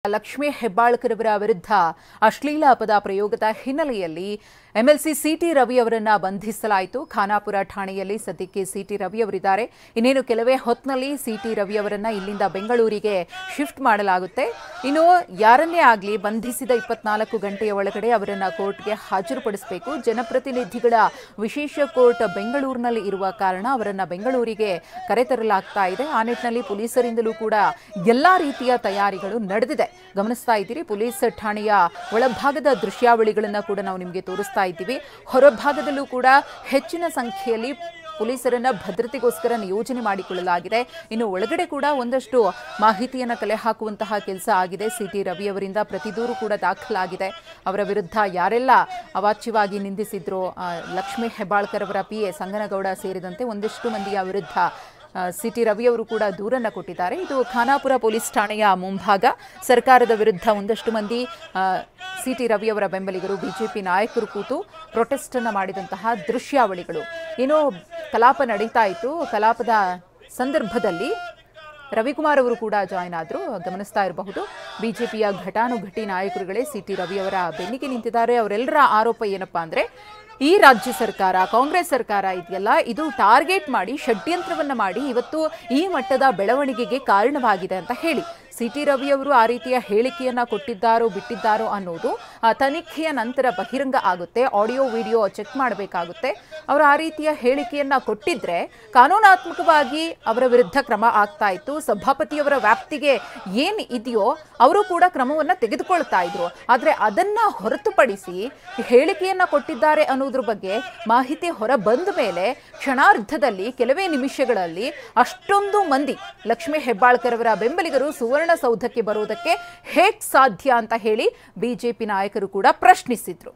ಲಕ್ಷ್ಮೀ ಹೆಬ್ಬಾಳ್ಕರವರ ವಿರುದ್ಧ ಅಶ್ಲೀಲ ಪದ ಪ್ರಯೋಗದ ಹಿನ್ನೆಲೆಯಲ್ಲಿ ಎಂಎಲ್ಸಿ ಸಿಟಿ ರವಿ ಅವರನ್ನು ಬಂಧಿಸಲಾಯಿತು. ಖಾನಾಪುರ ಠಾಣೆಯಲ್ಲಿ ಸದ್ಯಕ್ಕೆ ಸಿಟಿ ರವಿ ಅವರಿದ್ದಾರೆ. ಇನ್ನೇನು ಕೆಲವೇ ಹೊತ್ತಿನಲ್ಲಿ ಸಿಟಿ ರವಿ ಅವರನ್ನು ಇಲ್ಲಿಂದ ಬೆಂಗಳೂರಿಗೆ ಶಿಫ್ಟ್ ಮಾಡಲಾಗುತ್ತೆ. ಇನ್ನು ಯಾರನ್ನೇ ಆಗಲಿ ಬಂಧಿಸಿದ 24 ಗಂಟೆಯ ಒಳಗಡೆ ಅವರನ್ನು ಕೋರ್ಟ್ಗೆ ಹಾಜರುಪಡಿಸಬೇಕು. ಜನಪ್ರತಿನಿಧಿಗಳ ವಿಶೇಷ ಕೋರ್ಟ್ ಬೆಂಗಳೂರಿನಲ್ಲಿ ಇರುವ ಕಾರಣ ಅವರನ್ನು ಬೆಂಗಳೂರಿಗೆ ಕರೆತರಲಾಗ್ತಾ ಇದೆ. ಆ ನಿಟ್ಟಿನಲ್ಲಿ ಪೊಲೀಸರಿಂದಲೂ ಕೂಡ ಎಲ್ಲಾ ರೀತಿಯ ತಯಾರಿಗಳು ನಡೆದಿದೆ. ಗಮನಿಸ್ತಾ ಇದ್ದೀರಿ, ಪೊಲೀಸ್ ಠಾಣೆಯ ಒಳಭಾಗದ ದೃಶ್ಯಾವಳಿಗಳನ್ನು ಕೂಡ ನಾವು ನಿಮಗೆ ತೋರಿಸ್ತಾ ಇದ್ದೀವಿ. ಹೊರಭಾಗದಲ್ಲೂ ಕೂಡ ಹೆಚ್ಚಿನ ಸಂಖ್ಯೆಯಲ್ಲಿ ಪೊಲೀಸರನ್ನ ಭದ್ರತೆಗೋಸ್ಕರ ನಿಯೋಜನೆ ಮಾಡಿಕೊಳ್ಳಲಾಗಿದೆ. ಇನ್ನು ಒಳಗಡೆ ಕೂಡ ಒಂದಷ್ಟು ಮಾಹಿತಿಯನ್ನು ಕಲೆ ಹಾಕುವಂತಹ ಕೆಲಸ ಆಗಿದೆ. ಸಿಟಿ ರವಿ ಅವರಿಂದ ಪ್ರತಿ ದೂರು ಕೂಡ ದಾಖಲಾಗಿದೆ. ಅವರ ವಿರುದ್ಧ ಯಾರೆಲ್ಲ ಅವಾಚ್ಯವಾಗಿ ನಿಂದಿಸಿದ್ರು, ಲಕ್ಷ್ಮೀ ಹೆಬ್ಬಾಳ್ಕರ್ ಅವರ PA ಸಂಗನಗೌಡ ಸೇರಿದಂತೆ ಒಂದಿಷ್ಟು ಮಂದಿಯ ವಿರುದ್ಧ ಸಿಟಿ ರವಿ ಅವರು ಕೂಡ ದೂರನ್ನು ಕೊಟ್ಟಿದ್ದಾರೆ. ಇದು ಖಾನಾಪುರ ಪೊಲೀಸ್ ಠಾಣೆಯ ಮುಂಭಾಗ. ಸರ್ಕಾರದ ವಿರುದ್ಧ ಒಂದಷ್ಟು ಮಂದಿ ಸಿಟಿ ರವಿ ಅವರ ಬೆಂಬಲಿಗರು, ಬಿಜೆಪಿ ನಾಯಕರು ಕೂತು ಪ್ರೊಟೆಸ್ಟ್ ಅನ್ನು ಮಾಡಿದಂತಹ ದೃಶ್ಯಾವಳಿಗಳು. ಏನೋ ಕಲಾಪ ನಡೀತಾ ಇತ್ತು. ಕಲಾಪದ ಸಂದರ್ಭದಲ್ಲಿ ರವಿಕುಮಾರ್ ಅವರು ಕೂಡ ಜಾಯ್ನ್ ಆದರು. ಗಮನಿಸ್ತಾ ಇರಬಹುದು, ಬಿಜೆಪಿಯ ಘಟಾನುಘಟಿ ನಾಯಕರುಗಳೇ ಸಿಟಿ ರವಿ ಅವರ ಬೆನ್ನಿಗೆ ನಿಂತಿದ್ದಾರೆ. ಅವರೆಲ್ಲರ ಆರೋಪ ಏನಪ್ಪಾ ಅಂದ್ರೆ, ಈ ರಾಜ್ಯ ಸರ್ಕಾರ, ಕಾಂಗ್ರೆಸ್ ಸರ್ಕಾರ ಇದೆಯಲ್ಲ, ಇದು ಟಾರ್ಗೆಟ್ ಮಾಡಿ ಷಡ್ಯಂತ್ರವನ್ನ ಮಾಡಿ ಇವತ್ತು ಈ ಮಟ್ಟದ ಬೆಳವಣಿಗೆಗೆ ಕಾರಣವಾಗಿದೆ ಅಂತ ಹೇಳಿ ಸಿಟಿ ರವಿ ಅವರು ಆ ರೀತಿಯ ಹೇಳಿಕೆಯನ್ನ ಕೊಟ್ಟಿದ್ದಾರೋ ಬಿಟ್ಟಿದ್ದಾರೋ ಅನ್ನೋದು ತನಿಖೆಯ ನಂತರ ಬಹಿರಂಗ ಆಗುತ್ತೆ. ಆಡಿಯೋ ವಿಡಿಯೋ ಚೆಕ್ ಮಾಡಬೇಕಾಗುತ್ತೆ. ಅವರು ಆ ರೀತಿಯ ಹೇಳಿಕೆಯನ್ನ ಕೊಟ್ಟಿದ್ರೆ ಕಾನೂನಾತ್ಮಕವಾಗಿ ಅವರ ವಿರುದ್ಧ ಕ್ರಮ ಆಗ್ತಾ ಇತ್ತು. ಸಭಾಪತಿಯವರ ವ್ಯಾಪ್ತಿಗೆ ಏನ್ ಇದೆಯೋ ಅವರು ಕೂಡ ಕ್ರಮವನ್ನ ತೆಗೆದುಕೊಳ್ತಾ ಇದ್ರು. ಆದ್ರೆ ಅದನ್ನ ಹೊರತುಪಡಿಸಿ ಹೇಳಿಕೆಯನ್ನ ಕೊಟ್ಟಿದ್ದಾರೆ ಅನ್ನೋದ್ರ ಬಗ್ಗೆ ಮಾಹಿತಿ ಹೊರ ಬಂದ ಮೇಲೆ ಕ್ಷಣಾರ್ಧದಲ್ಲಿ, ಕೆಲವೇ ನಿಮಿಷಗಳಲ್ಲಿ ಅಷ್ಟೊಂದು ಮಂದಿ ಲಕ್ಷ್ಮೀ ಹೆಬ್ಬಾಳ್ಕರ್ ಅವರ ಬೆಂಬಲಿಗರು ಸುವರ್ಣಸೌಧಕ್ಕೆ ಬರೋದಕ್ಕೆ ಹೇಗೆ ಸಾಧ್ಯ ಅಂತ ಹೇಳಿ ಬಿಜೆಪಿ ನಾಯಕರು ಕೂಡ ಪ್ರಶ್ನಿಸಿದ್ರು.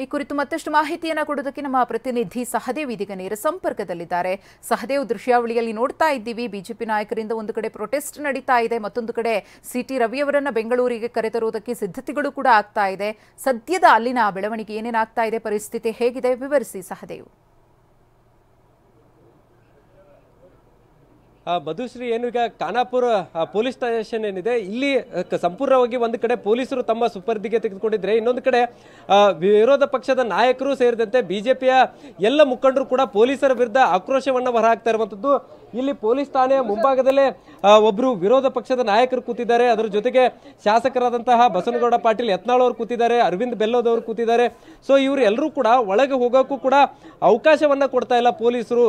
ಈ ಕುರಿತು ಮತ್ತಷ್ಟು ಮಾಹಿತಿಯನ್ನು ಕೊಡೋದಕ್ಕೆ ನಮ್ಮ ಪ್ರತಿನಿಧಿ ಸಹದೇವ್ ಇದೀಗ ನೇರ ಸಂಪರ್ಕದಲ್ಲಿದ್ದಾರೆ. ಸಹದೇವ್, ದೃಶ್ಯಾವಳಿಯಲ್ಲಿ ನೋಡ್ತಾ ಇದ್ದೀವಿ, ಬಿಜೆಪಿ ನಾಯಕರಿಂದ ಒಂದು ಕಡೆ ಪ್ರೊಟೆಸ್ಟ್ ನಡೀತಾ ಇದೆ, ಮತ್ತೊಂದು ಕಡೆ ಸಿಟಿ ರವಿ ಅವರನ್ನ ಬೆಂಗಳೂರಿಗೆ ಕರೆತರುವುದಕ್ಕೆ ಸಿದ್ಧತೆಗಳು ಕೂಡ ಆಗ್ತಾ ಇದೆ. ಸದ್ಯದ ಅಲ್ಲಿನ ಬೆಳವಣಿಗೆ ಏನೇನಾಗ್ತಾ ಇದೆ, ಪರಿಸ್ಥಿತಿ ಹೇಗಿದೆ, ವಿವರಿಸಿ ಸಹದೇವ್. ಮಧುಶ್ರೀ, ಏನು ಈಗ ಖಾನಾಪುರ ಪೊಲೀಸ್ ಸ್ಟೇಷನ್ ಏನಿದೆ, ಇಲ್ಲಿ ಸಂಪೂರ್ಣವಾಗಿ ಒಂದು ಕಡೆ ಪೊಲೀಸರು ತಮ್ಮ ಸುಪರ್ದಿಗೆ ತೆಗೆದುಕೊಂಡಿದ್ರೆ, ಇನ್ನೊಂದು ಕಡೆ ವಿರೋಧ ಪಕ್ಷದ ನಾಯಕರು ಸೇರಿದಂತೆ ಬಿಜೆಪಿಯ ಎಲ್ಲ ಮುಖಂಡರು ಕೂಡ ಪೊಲೀಸರ ವಿರುದ್ಧ ಆಕ್ರೋಶವನ್ನು ಹೊರಹಾಕ್ತಾ ಇರುವಂತದ್ದು. ಇಲ್ಲಿ ಪೊಲೀಸ್ ಠಾಣೆಯ ಮುಂಭಾಗದಲ್ಲೇ ಒಬ್ರು ವಿರೋಧ ಪಕ್ಷದ ನಾಯಕರು ಕೂತಿದ್ದಾರೆ. ಅದರ ಜೊತೆಗೆ ಶಾಸಕರಾದಂತಹ ಬಸನಗೌಡ ಪಾಟೀಲ್ ಯತ್ನಾಳ್ ಅವರು ಕೂತಿದ್ದಾರೆ, ಅರವಿಂದ್ ಬೆಲ್ಲೋದವರು ಕೂತಿದ್ದಾರೆ. ಸೊ ಇವರು ಎಲ್ಲರೂ ಕೂಡ ಒಳಗೆ ಹೋಗೋಕ್ಕೂ ಕೂಡ ಅವಕಾಶವನ್ನ ಕೊಡ್ತಾ ಇಲ್ಲ ಪೊಲೀಸರು.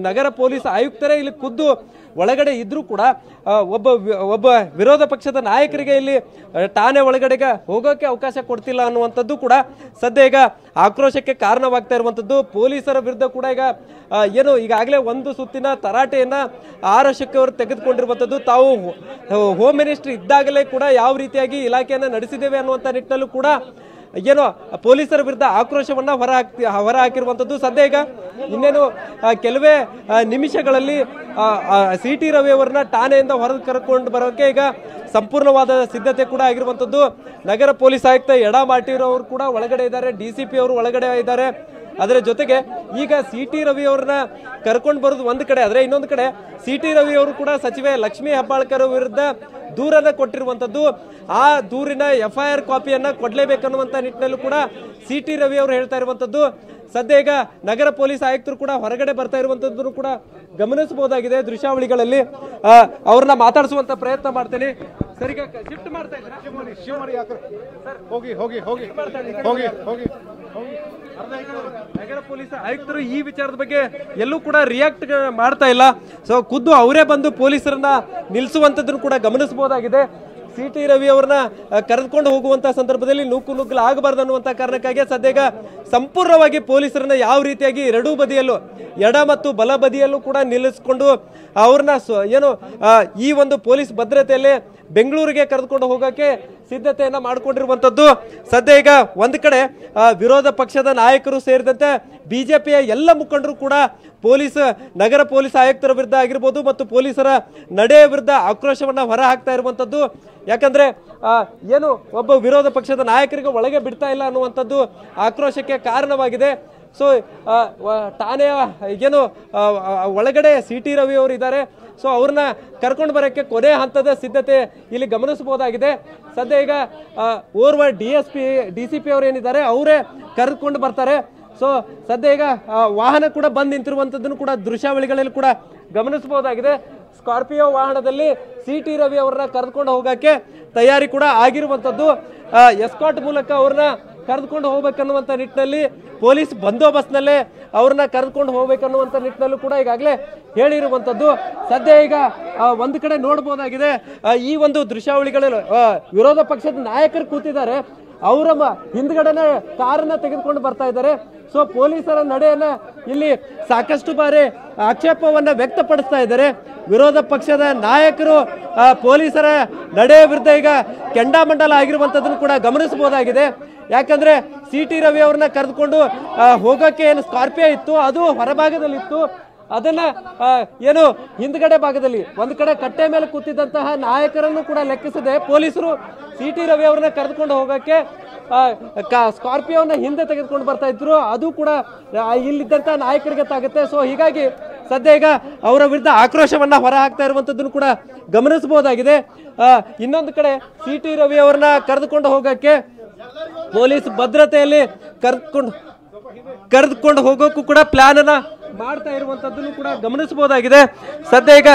ನಗರ ಪೊಲೀಸ್ ಆಯುಕ್ತರೇ ಇಲ್ಲಿ ಖುದ್ದು ಒಳಗಡೆ ಇದ್ರೂ ಕೂಡ ಒಬ್ಬ ವಿರೋಧ ಪಕ್ಷದ ನಾಯಕರಿಗೆ ಇಲ್ಲಿ ಠಾಣೆ ಒಳಗಡೆಗೆ ಹೋಗೋಕೆ ಅವಕಾಶ ಕೊಡ್ತಿಲ್ಲ ಅನ್ನುವಂಥದ್ದು ಕೂಡ ಸದ್ಯ ಈಗ ಆಕ್ರೋಶಕ್ಕೆ ಕಾರಣವಾಗ್ತಾ ಇರುವಂಥದ್ದು. ಪೊಲೀಸರ ವಿರುದ್ಧ ಕೂಡ ಈಗ ಏನು ಈಗಾಗಲೇ ಒಂದು ಸುತ್ತಿನ ತರಾಟೆಯನ್ನ ಆರ್ ಅಶೋಕ್ ಅವರು ತೆಗೆದುಕೊಂಡಿರುವಂಥದ್ದು. ತಾವು ಹೋಮ್ ಮಿನಿಸ್ಟರ್ ಇದ್ದಾಗಲೇ ಕೂಡ ಯಾವ ರೀತಿಯಾಗಿ ಇಲಾಖೆಯನ್ನು ನಡೆಸಿದ್ದೇವೆ ಅನ್ನುವಂಥ ನಿಟ್ಟಿನಲ್ಲೂ ಕೂಡ ಏನೋ ಪೊಲೀಸರ ವಿರುದ್ಧ ಆಕ್ರೋಶವನ್ನ ಹೊರ ಹಾಕಿರುವಂಥದ್ದು. ಸದ್ಯ ಈಗ ಇನ್ನೇನು ಕೆಲವೇ ನಿಮಿಷಗಳಲ್ಲಿ ಸಿಟಿ ರವಿ ಅವರನ್ನ ಠಾಣೆಯಿಂದ ಹೊರ ಕರ್ಕೊಂಡು ಬರೋಕೆ ಈಗ ಸಂಪೂರ್ಣವಾದ ಸಿದ್ಧತೆ ಕೂಡ ಆಗಿರುವಂಥದ್ದು. ನಗರ ಪೊಲೀಸ್ ಆಯುಕ್ತ ಎಡಾ ಮಾಟೀರವರು ಕೂಡ ಒಳಗಡೆ ಇದ್ದಾರೆ, DCP ಅವರು ಒಳಗಡೆ ಇದ್ದಾರೆ. ಅದರ ಜೊತೆಗೆ ಈಗ ಸಿಟಿ ರವಿ ಅವ್ರನ್ನ ಕರ್ಕೊಂಡು ಬರೋದು ಒಂದು ಕಡೆ ಆದ್ರೆ, ಇನ್ನೊಂದು ಕಡೆ ಸಿಟಿ ರವಿ ಅವರು ಕೂಡ ಸಚಿವೆ ಲಕ್ಷ್ಮೀ ಹೆಬ್ಬಾಳ್ಕರ್ ವಿರುದ್ಧ ದೂರನ್ನ ಕೊಟ್ಟಿರುವಂತದ್ದು. ಆ ದೂರಿನ FIR ಕಾಪಿಯನ್ನ ಕೊಡ್ಲೇಬೇಕನ್ನುವಂತ ನಿಟ್ಟಿನಲ್ಲೂ ಕೂಡ ಸಿಟಿ ರವಿ ಅವರು ಹೇಳ್ತಾ ಇರುವಂತದ್ದು. ಸದ್ಯ ಈಗ ನಗರ ಪೊಲೀಸ್ ಆಯುಕ್ತರು ಕೂಡ ಹೊರಗಡೆ ಬರ್ತಾ ಇರುವಂತದ್ದನ್ನು ಕೂಡ ಗಮನಿಸಬಹುದಾಗಿದೆ ದೃಶ್ಯಾವಳಿಗಳಲ್ಲಿ. ಅವ್ರನ್ನ ಮಾತಾಡಿಸುವಂತ ಪ್ರಯತ್ನ ಮಾಡ್ತೇನೆ. ಸರ್, ಈಗ ಶಿಫ್ಟ್ ಮಾಡ್ತಾ ಇದ್ದೀರಾ? ನಗರ ಪೊಲೀಸ್ ಆಯುಕ್ತರು ಈ ವಿಚಾರದ ಬಗ್ಗೆ ಎಲ್ಲೂ ಕೂಡ ರಿಯಾಕ್ಟ್ ಮಾಡ್ತಾ ಇಲ್ಲ. ಸೊ ಖುದ್ದು ಅವರೇ ಬಂದು ಪೊಲೀಸರನ್ನ ನಿಲ್ಲಿಸುವಂತದ್ದನ್ನು ಕೂಡ ಗಮನಿಸಬಹುದಾಗಿದೆ. ಸಿಟಿ ರವಿ ಅವರನ್ನ ಕರೆದುಕೊಂಡು ಹೋಗುವಂತಹ ಸಂದರ್ಭದಲ್ಲಿ ನುಗ್ಗಲು ಆಗಬಾರ್ದು ಅನ್ನುವಂತಹ ಕಾರಣಕ್ಕಾಗಿ ಸದ್ಯ ಈಗ ಸಂಪೂರ್ಣವಾಗಿ ಪೊಲೀಸರನ್ನ ಯಾವ ರೀತಿಯಾಗಿ ಎರಡೂ ಬದಿಯಲ್ಲೂ, ಎಡ ಮತ್ತು ಬಲ ಬದಿಯಲ್ಲೂ ಕೂಡ ನಿಲ್ಲಿಸಿಕೊಂಡು ಅವ್ರನ್ನ ಏನು ಈ ಒಂದು ಪೊಲೀಸ್ ಭದ್ರತೆಯಲ್ಲಿ ಬೆಂಗಳೂರಿಗೆ ಕರೆದುಕೊಂಡು ಹೋಗೋಕೆ ಸಿದ್ಧತೆಯನ್ನ ಮಾಡಿಕೊಂಡಿರುವಂತದ್ದು. ಸದ್ಯ ಈಗ ಒಂದು ಕಡೆ ವಿರೋಧ ಪಕ್ಷದ ನಾಯಕರು ಸೇರಿದಂತೆ ಬಿಜೆಪಿಯ ಎಲ್ಲ ಮುಖಂಡರು ಕೂಡ ನಗರ ಪೊಲೀಸ್ ಆಯುಕ್ತರ ವಿರುದ್ಧ ಆಗಿರ್ಬೋದು ಮತ್ತು ಪೊಲೀಸರ ನಡೆಯ ವಿರುದ್ಧ ಆಕ್ರೋಶವನ್ನ ಹೊರ ಹಾಕ್ತಾ ಇರುವಂತದ್ದು. ಯಾಕಂದ್ರೆ ಏನು ಒಬ್ಬ ವಿರೋಧ ಪಕ್ಷದ ನಾಯಕರಿಗೆ ಒಳಗೆ ಬಿಡ್ತಾ ಇಲ್ಲ ಅನ್ನುವಂಥದ್ದು ಆಕ್ರೋಶಕ್ಕೆ ಕಾರಣವಾಗಿದೆ. ಸೊ ಠಾಣೆಯ ಏನು ಒಳಗಡೆ ಸಿಟಿ ರವಿ ಅವರು ಇದ್ದಾರೆ. ಸೊ ಅವ್ರನ್ನ ಕರ್ಕೊಂಡು ಬರೋಕ್ಕೆ ಕೊನೆ ಹಂತದ ಸಿದ್ಧತೆ ಇಲ್ಲಿ ಗಮನಿಸಬಹುದಾಗಿದೆ. ಸದ್ಯ ಈಗ ಓರ್ವ DCP ಅವರು ಏನಿದ್ದಾರೆ ಅವರೇ ಕರೆದುಕೊಂಡು ಬರ್ತಾರೆ. ಸೊ ಸದ್ಯ ಈಗ ವಾಹನ ಕೂಡ ಬಂದು ನಿಂತಿರುವಂತದ್ದನ್ನು ಕೂಡ ದೃಶ್ಯಾವಳಿಗಳಲ್ಲಿ ಕೂಡ ಗಮನಿಸಬಹುದಾಗಿದೆ. ಸ್ಕಾರ್ಪಿಯೋ ವಾಹನದಲ್ಲಿ CT ರವಿ ಅವರನ್ನ ಕರೆದುಕೊಂಡು ಹೋಗಕ್ಕೆ ತಯಾರಿ ಕೂಡ ಆಗಿರುವಂತದ್ದು. ಎಸ್ಕಾಟ್ ಮೂಲಕ ಅವ್ರನ್ನ ಕರೆದುಕೊಂಡು ಹೋಗ್ಬೇಕನ್ನುವಂತ ನಿಟ್ಟಿನಲ್ಲಿ ಪೊಲೀಸ್ ಬಂದೋಬಸ್ತ್ನಲ್ಲೇ ಅವ್ರನ್ನ ಕರೆದುಕೊಂಡು ಹೋಗ್ಬೇಕನ್ನುವಂತ ನಿಟ್ಟಿನಲ್ಲೂ ಕೂಡ ಈಗಾಗಲೇ ಹೇಳಿರುವಂತದ್ದು. ಸದ್ಯ ಈಗ ಒಂದು ಕಡೆ ನೋಡಬಹುದಾಗಿದೆ, ಈ ಒಂದು ದೃಶ್ಯಾವಳಿಗಳಲ್ಲಿ ವಿರೋಧ ಪಕ್ಷದ ನಾಯಕರು ಕೂತಿದ್ದಾರೆ, ಅವರ ಹಿಂದ್ಗಡೆನೆ ಕಾರನ್ನ ತೆಗೆದುಕೊಂಡು ಬರ್ತಾ ಇದ್ದಾರೆ. ಸೊ ಪೊಲೀಸರ ನಡೆಯನ್ನ ಇಲ್ಲಿ ಸಾಕಷ್ಟು ಬಾರಿ ಆಕ್ಷೇಪವನ್ನ ವ್ಯಕ್ತಪಡಿಸ್ತಾ ಇದ್ದಾರೆ. ವಿರೋಧ ಪಕ್ಷದ ನಾಯಕರು ಪೊಲೀಸರ ನಡೆಯ ವಿರುದ್ಧ ಈಗ ಕೆಂಡಾಮಂಡಲ ಆಗಿರುವಂತದ್ದನ್ನು ಕೂಡ ಗಮನಿಸಬಹುದಾಗಿದೆ. ಯಾಕಂದ್ರೆ CT ರವಿ ಅವ್ರನ್ನ ಕರೆದುಕೊಂಡು ಹೋಗೋಕೆ ಏನು ಸ್ಕಾರ್ಪಿಯೋ ಇತ್ತು ಅದು ಹೊರಭಾಗದಲ್ಲಿತ್ತು, ಅದನ್ನ ಏನು ಹಿಂದ್ಗಡೆ ಭಾಗದಲ್ಲಿ ಒಂದು ಕಡೆ ಕಟ್ಟೆ ಮೇಲೆ ಕೂತಿದ್ದಂತಹ ನಾಯಕರನ್ನು ಕೂಡ ಲೆಕ್ಕಿಸದೆ ಪೊಲೀಸರು CT ರವಿ ಅವ್ರನ್ನ ಕರೆದುಕೊಂಡು ಹೋಗಕ್ಕೆ ಸ್ಕಾರ್ಪಿಯೋನ ಹಿಂದೆ ತೆಗೆದುಕೊಂಡು ಬರ್ತಾ ಇದ್ರು. ಅದು ಕೂಡ ಇಲ್ಲಿದ್ದಂತಹ ನಾಯಕರಿಗೆ ತಾಗುತ್ತೆ. ಸೊ ಹೀಗಾಗಿ ಸದ್ಯ ಈಗ ಅವರ ವಿರುದ್ಧ ಆಕ್ರೋಶವನ್ನ ಹೊರ ಹಾಕ್ತಾ ಇರುವಂತದ್ದನ್ನು ಕೂಡ ಗಮನಿಸಬಹುದಾಗಿದೆ. ಇನ್ನೊಂದು ಕಡೆ CT ರವಿ ಅವ್ರನ್ನ ಕರೆದುಕೊಂಡು ಹೋಗಕ್ಕೆ ಪೊಲೀಸ್ ಭದ್ರತೆಯಲ್ಲಿ ಕರೆದುಕೊಂಡು ಹೋಗೋಕ್ಕೂ ಕೂಡ ಪ್ಲಾನ್ ಅನ್ನ ಮಾಡ್ತಾ ಇರುವಂತದ್ದನ್ನು ಕೂಡ ಗಮನಿಸಬಹುದಾಗಿದೆ. ಸದ್ಯ ಈಗ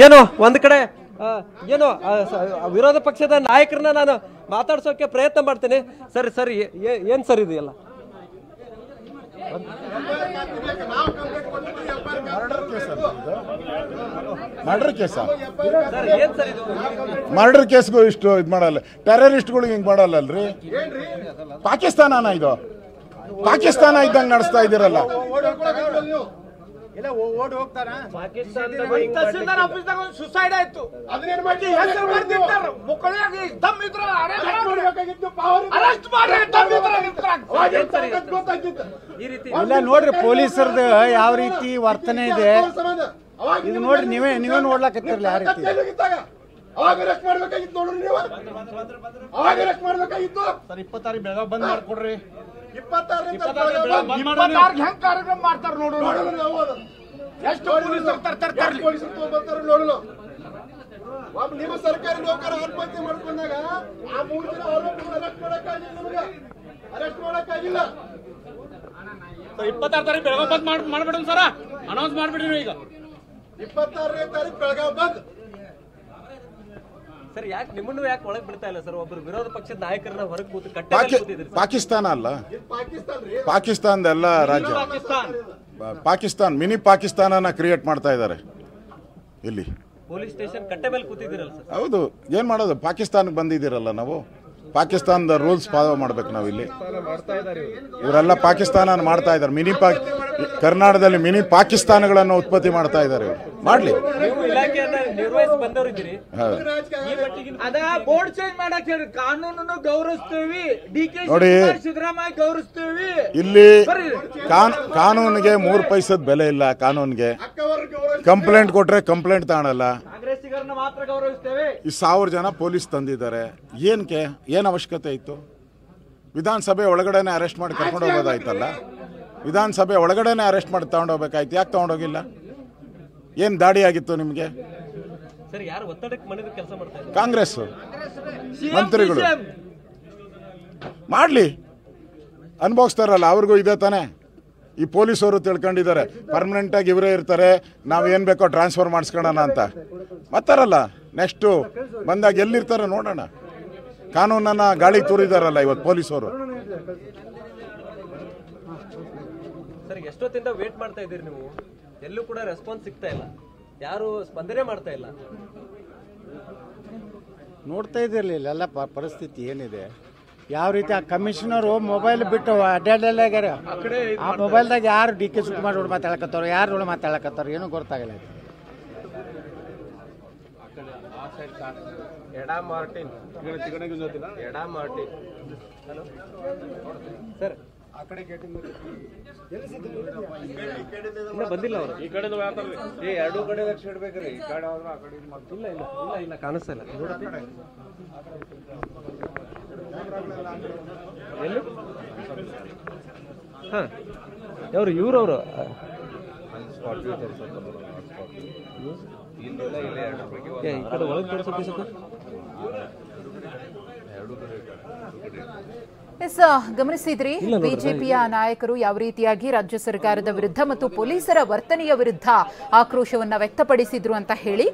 ಏನು ಒಂದ್ ಕಡೆ ಏನು ವಿರೋಧ ಪಕ್ಷದ ನಾಯಕರನ್ನ ನಾನು ಮಾತಾಡ್ಸೋಕೆ ಪ್ರಯತ್ನ ಮಾಡ್ತೇನೆ. ಸರಿ ಏನ್ ಸರ್ ಇದೆಯಲ್ಲ ಮರ್ಡರ್ ಕೇಸ್ಗೂ ಇಷ್ಟು ಇದು ಮಾಡಲ್ಲ, ಟೆರರಿಸ್ಟ್ಗಳಿಗೆ ಹಿಂಗ್ ಮಾಡಲ್ಲ ಅಲ್ರಿ. ಪಾಕಿಸ್ತಾನ ಇದು ಪಾಕಿಸ್ತಾನ ಇದ್ದಂಗೆ ನಡೆಸ್ತಾ ಇದ್ದೀರಲ್ಲ. ಸುಸೈಡ್ ಆಯ್ತು, ಇಲ್ಲ ನೋಡ್ರಿ ಪೊಲೀಸರದು ಯಾವ ರೀತಿ ವರ್ತನೆ ಇದೆ ಇದು ನೋಡ್ರಿ, ನೀವೇ ನೋಡ್ಲಾಕತ್ತಿರಲ್ಲ ಯಾವ ರೀತಿ. ಅವಾಗ ಅರೆಸ್ಟ್ ಮಾಡ್ಬೇಕಾಗಿತ್ತು ನೋಡ್ರಿ ನೀವು, ಅವಾಗ ಅರೆಸ್ಟ್ ಮಾಡ್ಬೇಕಾಗಿತ್ತು. ಸರ್ 26 ಬೆಳಗಾವ್ ಬಂದ್ ಮಾಡ್ಕೊಡ್ರಿ. 26 ಹೆಂಗ್ ಕಾರ್ಯಕ್ರಮ ಮಾಡ್ತಾರ ನೋಡು. ಎಷ್ಟು ಪೊಲೀಸರು ತರ್ತಾರೆ, ಪೊಲೀಸರು ತಗೊಂಡ್ಬರ್ತಾರ ನೋಡಲು. ಒಬ್ಬ ನಿಮ್ಮ ಸರ್ಕಾರಿ ನೌಕರ ಆತ್ಮಹತ್ಯೆ ಮಾಡ್ಕೊಂಡಾಗ ಆ 3 ದಿನ ಅರೆಸ್ಟ್ ಮಾಡಕ್ಕಾಗಿಲ್ಲ, ನಮಗೆ ಅರೆಸ್ಟ್ ಮಾಡಕ್ಕಾಗಿಲ್ಲ. 26 ತಾರೀಕು ಬೆಳಗಾವ್ ಬಂದ್ ಮಾಡ್ಬಿಡ್ರಿ ಸರ, ಅನೌನ್ಸ್ ಮಾಡ್ಬಿಡ್ರಿ ಈಗ. 26ನೇ ತಾರೀಕು ಬೆಳಗಾವ್ ಬಂದ್. ಸರ್ ಯಾಕೆ ನಿಮ್ಮನ್ನು ಯಾಕೆ ಒಳಗೆ ಬಿಡ್ತಾ ಇಲ್ಲ ಸರ್? ಒಬ್ಬರು ವಿರೋಧ ಪಕ್ಷದ ನಾಯಕರನ್ನ ಹೊರಗೆ ಕೂತು ಪಾಕಿಸ್ತಾನ ಅಲ್ಲ, ಪಾಕಿಸ್ತಾನ ರೀ, ಪಾಕಿಸ್ತಾನದ ಎಲ್ಲ ರಾಜ್ಯ, ಪಾಕಿಸ್ತಾನ್ ಮಿನಿ ಪಾಕಿಸ್ತಾನನ ಕ್ರಿಯೇಟ್ ಮಾಡ್ತಾ ಇದ್ದಾರೆ ಇಲ್ಲಿ. ಪೊಲೀಸ್ ಸ್ಟೇಷನ್ ಕಟ್ಟೆ ಮೇಲೆ ಕೂತಿದ್ದೀರಲ್ಲ ಸರ್? ಹೌದು, ಏನ್ ಮಾಡೋದು, ಪಾಕಿಸ್ತಾನಕ್ಕೆ ಬಂದಿದ್ದೀರಲ್ಲ ನಾವು, ಪಾಕಿಸ್ತಾನದ ರೂಲ್ಸ್ ಫಾಲೋ ಮಾಡ್ಬೇಕು ನಾವು. ಇಲ್ಲಿ ಇವರೆಲ್ಲ ಪಾಕಿಸ್ತಾನ ಮಾಡ್ತಾ ಇದ್ದಾರೆ, ಕರ್ನಾಟಕದಲ್ಲಿ ಮಿನಿ ಪಾಕಿಸ್ತಾನಗಳನ್ನು ಉತ್ಪತ್ತಿ ಮಾಡ್ತಾ ಇದ್ದಾರೆ. ಮಾಡ್ಲಿ, ಬೋರ್ಡ್ ಚೇಂಜ್ ಮಾಡಕ್ ಹೇಳಿ, ಕಾನೂನನ್ನು ಗೌರವಿಸ್ತೀವಿ, ನೋಡಿ ಸಿದ್ದರಾಮಯ್ಯ ಗೌರವಿಸ್ತೀವಿ. ಇಲ್ಲಿ ಕಾನೂನಿಗೆ 3 ಪೈಸದ ಬೆಲೆ ಇಲ್ಲ. ಕಾನೂನಿಗೆ ಕಂಪ್ಲೇಂಟ್ ಕೊಟ್ರೆ ಕಂಪ್ಲೇಂಟ್ ತಗೊಳಲ್ಲ. ಮಾತ್ರ ಗೌರವಿಸ್ತೇವೆ. ಈ 1000 ಜನ ಪೊಲೀಸ್ ತಂದಿದ್ದಾರೆ, ಏನ್ ಅವಶ್ಯಕತೆ ಇತ್ತು? ವಿಧಾನಸಭೆ ಒಳಗಡೆನೆ ಅರೆಸ್ಟ್ ಮಾಡಿ ಕರ್ಕೊಂಡು ಹೋಗೋದಾಯ್ತಲ್ಲ, ವಿಧಾನಸಭೆ ಒಳಗಡೆನೆ ಅರೆಸ್ಟ್ ಮಾಡಿ ತಗೊಂಡೋಗ್ಬೇಕಾಯ್ತು, ಯಾಕೆ ತಗೊಂಡೋಗಿಲ್ಲ? ಏನ್ ದಾಡಿ ಆಗಿತ್ತು ನಿಮ್ಗೆ? ಕಾಂಗ್ರೆಸ್ ಮಂತ್ರಿಗಳು ಮಾಡ್ಲಿ, ಅನುಭವಿಸ್ತಾರಲ್ಲ, ಅವ್ರಿಗೂ ಇದೆ ತಾನೆ. ಈ ಪೊಲೀಸವರು ತಿಳ್ಕೊಂಡಿದ್ದಾರೆ ಪರ್ಮನೆಂಟ್ ಆಗಿ ಇವರೇ ಇರ್ತಾರೆ, ನಾವ್ ಏನ್ ಬೇಕೋ ಟ್ರಾನ್ಸ್ಫರ್ ಮಾಡಿಸ್ಕೊಳ್ಳೋಣ ಅಂತ ಬರ್ತಾರಲ್ಲ. ನೆಕ್ಸ್ಟ್ ಬಂದಾಗ ಎಲ್ಲಿರ್ತಾರೆ ನೋಡೋಣ. ಕಾನೂನನ್ನ ಗಾಳಿಗೆ ತೂರಿದಾರಲ್ಲ ಇವತ್ತು ಪೊಲೀಸವರು. ಸರ್ ಎಷ್ಟೊತ್ತಿಂದ ವೇಟ್ ಮಾಡ್ತಾ ಇದ್ದೀರಿ ನೀವು? ಎಲ್ಲೂ ಕೂಡ ರೆಸ್ಪಾನ್ಸ್ ಸಿಗ್ತಾ ಇಲ್ಲ, ಯಾರು ಸ್ಪಂದನೆ ಮಾಡ್ತಾ ಇಲ್ಲ. ನೋಡ್ತಾ ಇದ್ದಿರಲಿಲ್ಲ ಇಲ್ಲೆಲ್ಲ ಪರಿಸ್ಥಿತಿ ಏನಿದೆ, ಯಾವ ರೀತಿ. ಆ ಕಮಿಷನರು ಮೊಬೈಲ್ ಬಿಟ್ಟು ಅಡ್ಡಾಡ್ಯಾರ, ಆ ಮೊಬೈಲ್ದಾಗ ಯಾರು DK ಶಿವಕುಮಾರ್ ನೋಡ್ ಮಾತಾಡಕತ್ತಾರ, ಯಾರು ನೋಡ್ ಮಾತಾಡಕತ್ತಾರ, ಏನೂ ಗೊತ್ತಾಗಲ್ಲ. ಎಡಾ ಮಾರ್ಟಿನ್ ಸರ್ ಆ ಕಡೆ ಬಂದಿಲ್ಲ ಅವರು. ಈ ಕಡೆ ಎರಡು ಕಡೆ ಲಕ್ಷ ಇಡ್ಬೇಕ್ರಿ. ಈ ಕಡೆ ಹೋದ್ರೆ ಆ ಕಡೆ ಇಲ್ಲ ಇಲ್ಲ ಇಲ್ಲ ಇಲ್ಲ ಕಾಣಿಸ್ತಾ ಇಲ್ಲ. ಎಲ್ಲಿ? ಹಾ ಯಾರು? ಇವ್ರವರು ಈ ಕಡೆ ಒಳಗೆ ತೋರಿಸೋದು ಸ್ವಲ್ಪ. ಎಸ್, ಗಮನಿಸಿದ್ರಿ ಬಿಜೆಪಿಯ ನಾಯಕರು ಯಾವ ರೀತಿಯಾಗಿ ರಾಜ್ಯ ಸರ್ಕಾರದ ವಿರುದ್ಧ ಮತ್ತು ಪೊಲೀಸರ ವರ್ತನೆಯ ವಿರುದ್ಧ ಆಕ್ರೋಶವನ್ನ ವ್ಯಕ್ತಪಡಿಸಿದ್ರು ಅಂತ ಹೇಳಿ.